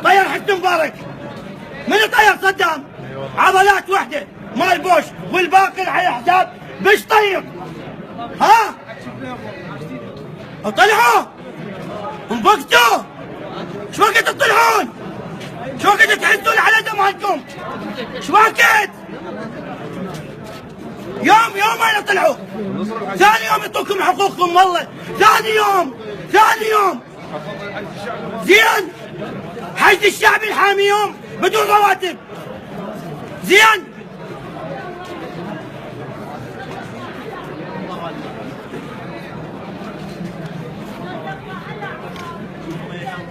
طير حسني مبارك. من طير صدام؟ عضلات وحده مال بوش والباقي على حساب مش طير. ها؟ طلعوا انبقتوا. شو وقت تطلعون؟ شو وقت تحسون على زمانكم؟ شو وقت؟ يوم وين طلعوا؟ ثاني يوم يعطوكم حقوقكم والله، ثاني يوم زين. حشد الشعب الحاميهم بدون رواتب زين.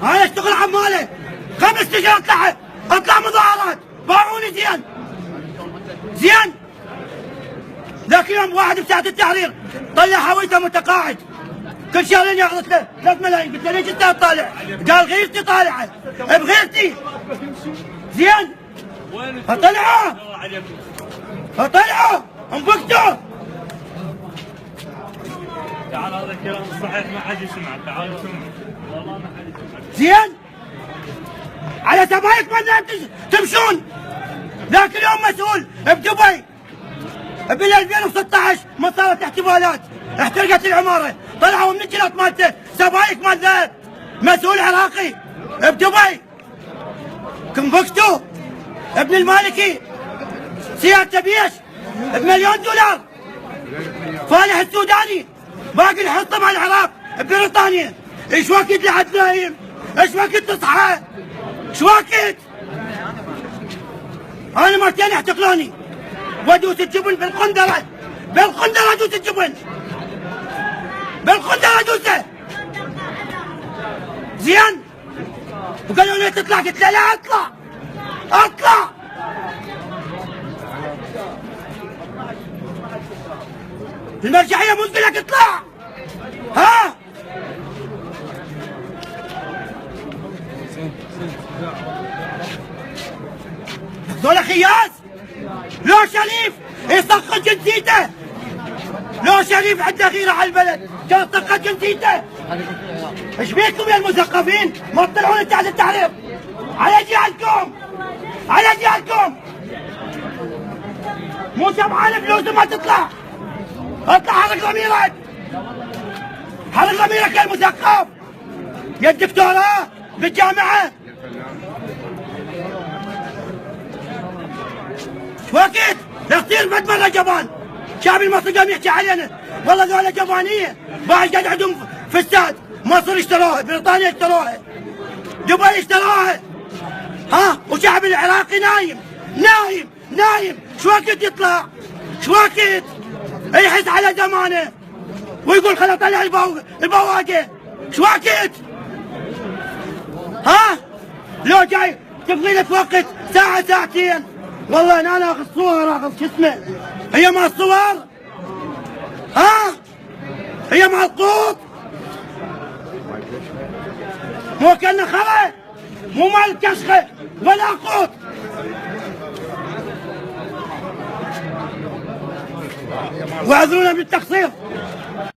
انا اشتغل عماله 5 اشهر اطلع مظاهرات باعوني زين. ذاك اليوم واحد بساعة التحرير طلع هويته متقاعد كل شهرين ياخذ 3 ملايين. قلت له ليش انت طالع؟ قال غيرتي طالعه بغيرتي زين. طلعوا انبقتوا. تعال هذا الكلام الصحيح ما حد يسمع. تعال سمع والله ما حد يسمع زين. على سبايك ما تمشون. ذاك اليوم مسؤول بدبي بال 2016 ما صارت احتفالات احترقت العماره طلعوا من الجنات مالته سبايك مال ذهب مسؤول عراقي بدبي. كنبكتوا ابن المالكي سيارته بيش $1,000,000 فالح السوداني باقي الحصه مع العراق ببريطانيا. ايش وقت لحد نايم؟ ايش وقت تصحى؟ ايش وقت؟ انا مرتين احتقلوني وادوس الجبن بالقندره ادوس الجبن بالقندره ادوسه زين. وقالوا لي تطلع قلت له لا اطلع. المرجعيه مو تقول لك اطلع. ها؟ هذول خياس. لو شريف يسقط جنسيته، لو شريف عنده غيره على البلد كان سقط جنسيته. ايش بيكم يا المثقفين؟ ما تطلعون تحت التحرير على جهلكم. مو سمعان فلوس ما تطلع. اطلع حرك ضميرك يا المثقف يا الدكتوراه بالجامعه. وقت لا تصير بد مره جبان. شعب المصري قام يحكي علينا والله قالوا جبانيه. بعد قاعد عندهم فساد. مصر اشتروها، بريطانيا اشتروها، دبي اشتروها. ها؟ وشعب العراقي نايم. شو وقت يطلع؟ شو وقت؟ يحس على زمانه ويقول خل اطلع البواقي. شو وقت؟ ها؟ لو جاي تبغي لك وقت ساعة ساعتين والله انا اخذ صور اخذ شو اسمه. هي مع الصور؟ ها؟ هي مع القوط؟ مو كأنه خرا، مو مال الكشخة ولا قوط. واعذرونا بالتقصير.